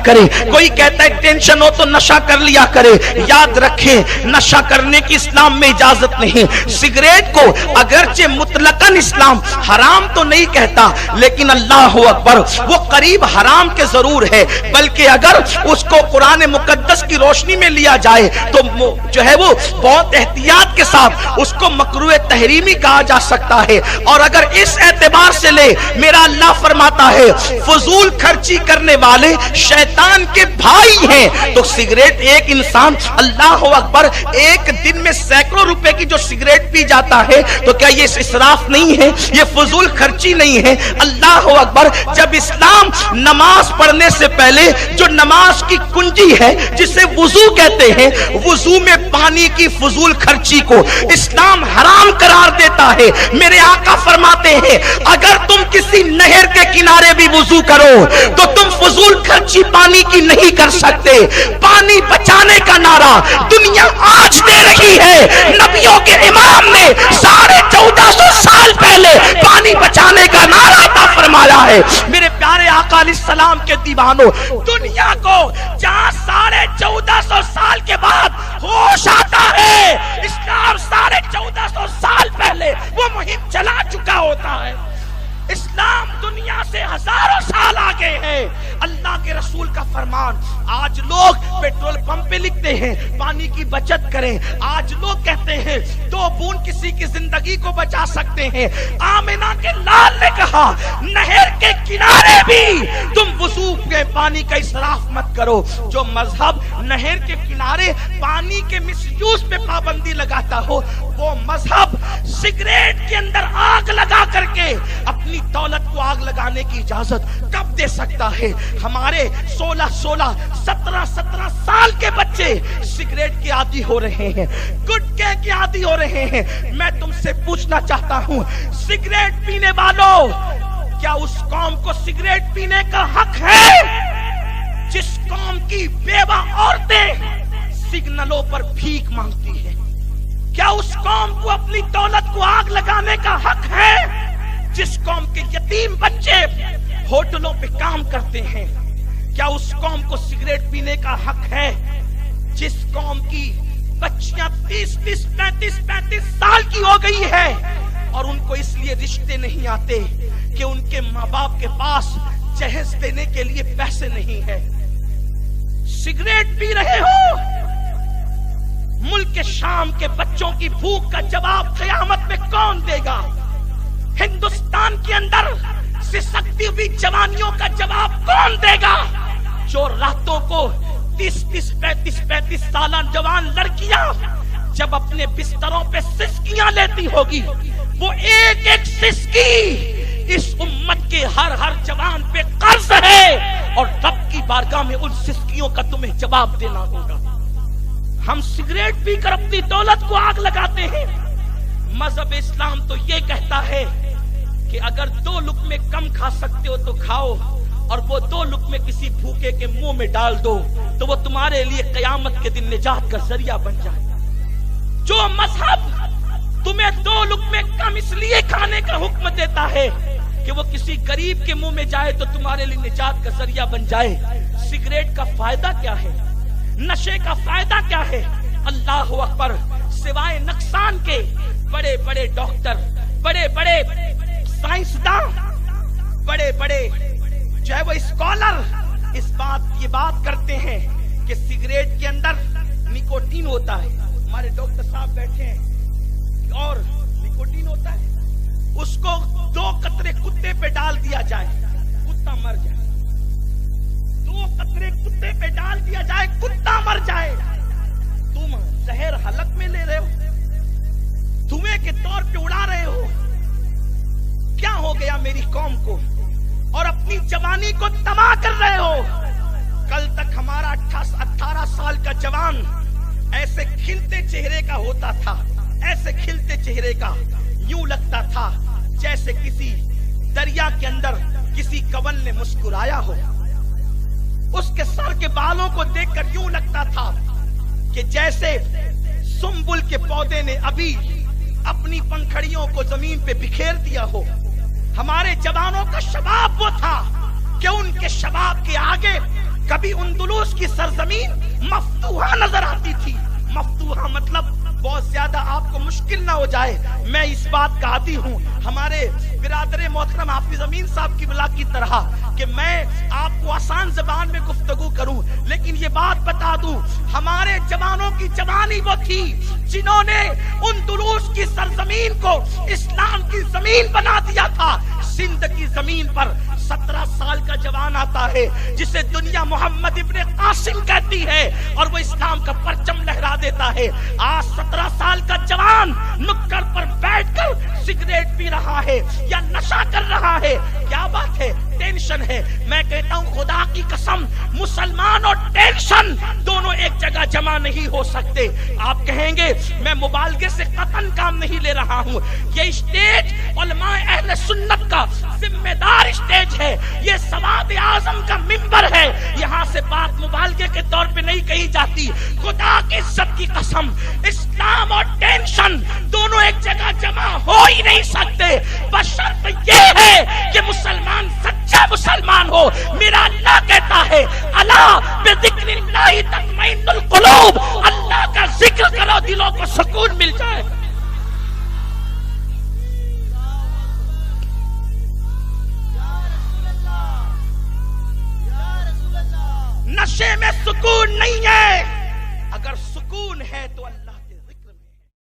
کرے. کوئی کہتا ہے ٹینشن ہو تو نشہ کر لیا کرے. یاد رکھیں نشہ کرنے کی اسلام میں اجازت نہیں. سگریٹ کو اگرچہ مطلقاً اسلام حرام تو نہیں کہتا لیکن اللہ اکبر وہ قریب حرام کے ضرور ہے, بلکہ اگر اس کو قرآن مقدس کی روشنی میں لیا جائے تو جو ہے وہ بہت احتیاط کے ساتھ اس کو مکروہ تحریمی کہا جا سکتا ہے. اور اگر اس اعتبار سے لے, میرا اللہ فرماتا ہے فضول خرچی کرنے والے شیطان کے بھائی ہیں. تو سگریٹ ایک انسان اللہ اکبر ایک دن میں سینکڑوں روپے کی جو سگریٹ پی جاتا ہے تو کیا یہ اسراف نہیں ہے؟ یہ فضول خرچی نہیں ہے؟ اللہ اکبر. جب اسلام نماز پڑھنے سے پہلے جو نماز کی کنجی ہے جسے وضو کہتے ہیں, وضو میں پانی کی فضول خرچی کو اسلام حرام قرار دیتا ہے. میرے آقا فرماتے ہیں اگر تم کسی نہر کے کنارے بھی وضو کرو تو تم فضول خرچی پانی کی نہیں کر سکتے. پانی بچانے کا نعرہ دنیا آج دے رہی ہے. نبیوں کے امام نے 1450 سال پہلے پانی بچانے کا نعرہ عطا فرمایا ہے. میرے پیارے آقا علیہ السلام کے دیوانوں, دنیا کو جہاں 1450 سال کے بعد ہوش آتا ہے, اسلام 1450 سال پہلے وہ مہم چلا چکا ہوتا ہے. اسلام دنیا سے ہزاروں سال آگے ہے. اللہ کے رسول کا فرمان, آج لوگ پیٹرول پمپ پہ لکھتے ہیں پانی کی بچت کریں. آج لوگ کہتے ہیں 2 بوند کسی کی زندگی کو بچا سکتے ہیں. آمنہ کے لال نے کہا نہر کے کنارے بھی تم وضو کے پانی کا اسراف مت کرو. جو مذہب نہر کے کنارے پانی کے مس یوز پہ پابندی لگاتا ہو, وہ مذہب سگریٹ کے اندر آگ لگا کر کے اپنی دولت کو آگ لگانے کی اجازت کب دے سکتا ہے؟ ہمارے 16 17 سال کے بچے سگریٹ کے عادی ہو رہے ہیں, گٹکے کے عادی ہو رہے ہیں. میں تم سے پوچھنا چاہتا ہوں, سگریٹ پینے والوں, کیا اس قوم کو سگریٹ پینے کا حق ہے جس قوم کی بیوہ عورتیں سگنلوں پر بھیک مانگتی ہیں؟ کیا اس قوم کو اپنی دولت کو آگ لگانے کا حق ہے جس قوم کے یتیم بچے ہوٹلوں پہ کام کرتے ہیں؟ کیا اس قوم کو سگریٹ پینے کا حق ہے جس قوم کی بچیاں 30-35 سال کی ہو گئی ہے اور ان کو اس لیے رشتے نہیں آتے کہ ان کے ماں باپ کے پاس جہیز دینے کے لیے پیسے نہیں ہے؟ سگریٹ پی رہے ہو, ملک شام کے بچوں کی بھوک کا جواب قیامت میں کون دے گا؟ ہندوستان کے اندر سسکتی ہوئی جوانیوں کا جواب کون دے گا؟ جو راتوں کو 30-35 سالہ جوان لڑکیاں جب اپنے بستروں پہ سسکیاں لیتی ہوگی, وہ ایک ایک سسکی اس امت کے ہر جوان پہ قرض ہے اور رب کی بارگاہ میں ان سسکیوں کا تمہیں جواب دینا ہوگا. ہم سگریٹ پی کر اپنی دولت کو آگ لگاتے ہیں. مذہب اسلام تو یہ کہتا ہے کہ اگر 2 لقمے کم کھا سکتے ہو تو کھاؤ, اور وہ 2 لقمے کسی بھوکے کے منہ میں ڈال دو تو وہ تمہارے لیے قیامت کے دن نجات کا ذریعہ بن جائے. جو مذہب تمہیں 2 لقمے کم اس لیے کھانے کا حکم دیتا ہے کہ وہ کسی غریب کے منہ میں جائے تو تمہارے لیے نجات کا ذریعہ بن جائے, سگریٹ کا فائدہ کیا ہے؟ نشے کا فائدہ کیا ہے؟ اللہ اکبر. سوائے نقصان کے بڑے بڑے ڈاکٹر, بڑے بڑے سائنسداں, بڑے بڑے جو ہے وہ اسکالر یہ بات کرتے ہیں کہ سگریٹ کے اندر نکوٹین ہوتا ہے. ہمارے ڈاکٹر صاحب بیٹھے ہیں, اور نکوٹین ہوتا ہے, اس کو 2 قطرے کتے پہ ڈال دیا جائے, کتا مر جائے. 2 قطرے کتے پہ ڈال دیا جائے, کتا مر جائے. تم زہر حلق میں لے رہے ہو, دھوئیں کے طور پہ اڑا رہے ہو. کیا ہو گیا میری قوم کو؟ اور اپنی جوانی کو تباہ کر رہے ہو. کل تک ہمارا 18 سال کا جوان ایسے کھلتے چہرے کا ہوتا تھا, ایسے کھلتے چہرے کا, یوں لگتا تھا جیسے کسی دریا کے اندر کسی کون نے مسکرایا ہو. اس کے سر کے بالوں کو دیکھ کر یوں لگتا تھا کہ جیسے سنبل کے پودے نے ابھی اپنی پنکھڑیوں کو زمین پہ بکھیر دیا ہو. ہمارے جوانوں کا شباب وہ تھا کہ ان کے شباب کے آگے کبھی کبھی اندلس کی سرزمین مفتوحہ نظر آتی تھی. مفتوحہ مطلب بہت زیادہ آپ کو مشکل نہ ہو جائے. میں اس بات کا عادی ہوں ہمارے برادر محترم حافظ امین صاحب کی بلا کی طرح کہ میں آپ کو آسان زبان میں گفتگو کروں، لیکن یہ بات بتا دوں ہمارے جوانوں کی جوانی وہ تھی جنہوں نے اندلس کی سرزمین کو اسلام کی زمین بنا دیا تھا. سندھ کی زمین پر 17 سال کا جوان آتا ہے جسے دنیا محمد ابن قاسم کہتی ہے اور وہ اسلام کا پرچم لہرا دیتا ہے. آج 17 سال کا جوان نکڑ پر بیٹھ کر سگریٹ پی رہا ہے یا نشہ کر رہا ہے. کیا بات ہے؟ ٹینشن ہے. میں کہتا ہوں خدا کی قسم مسلمان اور ٹینشن دونوں ایک جگہ جمع نہیں ہو سکتے. آپ کہیں گے میں مبالغے سے قطعاً کام نہیں لے رہا ہوں. یہ اسٹیج علماء اہل سنت کا ذمہ دار اسٹیج ہے. یہ سواد اعظم کا منبر ہے. یہاں سے بات مبالغے کے طور پہ نہیں کہی جاتی. خدا کی عزت کی قسم اسلام اور ٹینشن دونوں ایک جگہ جمع ہو ہی نہیں سکتے. بشرط یہ ہے کہ مسلمان سچا مسلمان ہو. میرا اللہ کہتا ہے الا بذکر اللہ تطمئن القلوب. اللہ کا ذکر کرو دلوں کو سکون مل جائے. نشے میں سکون نہیں ہے.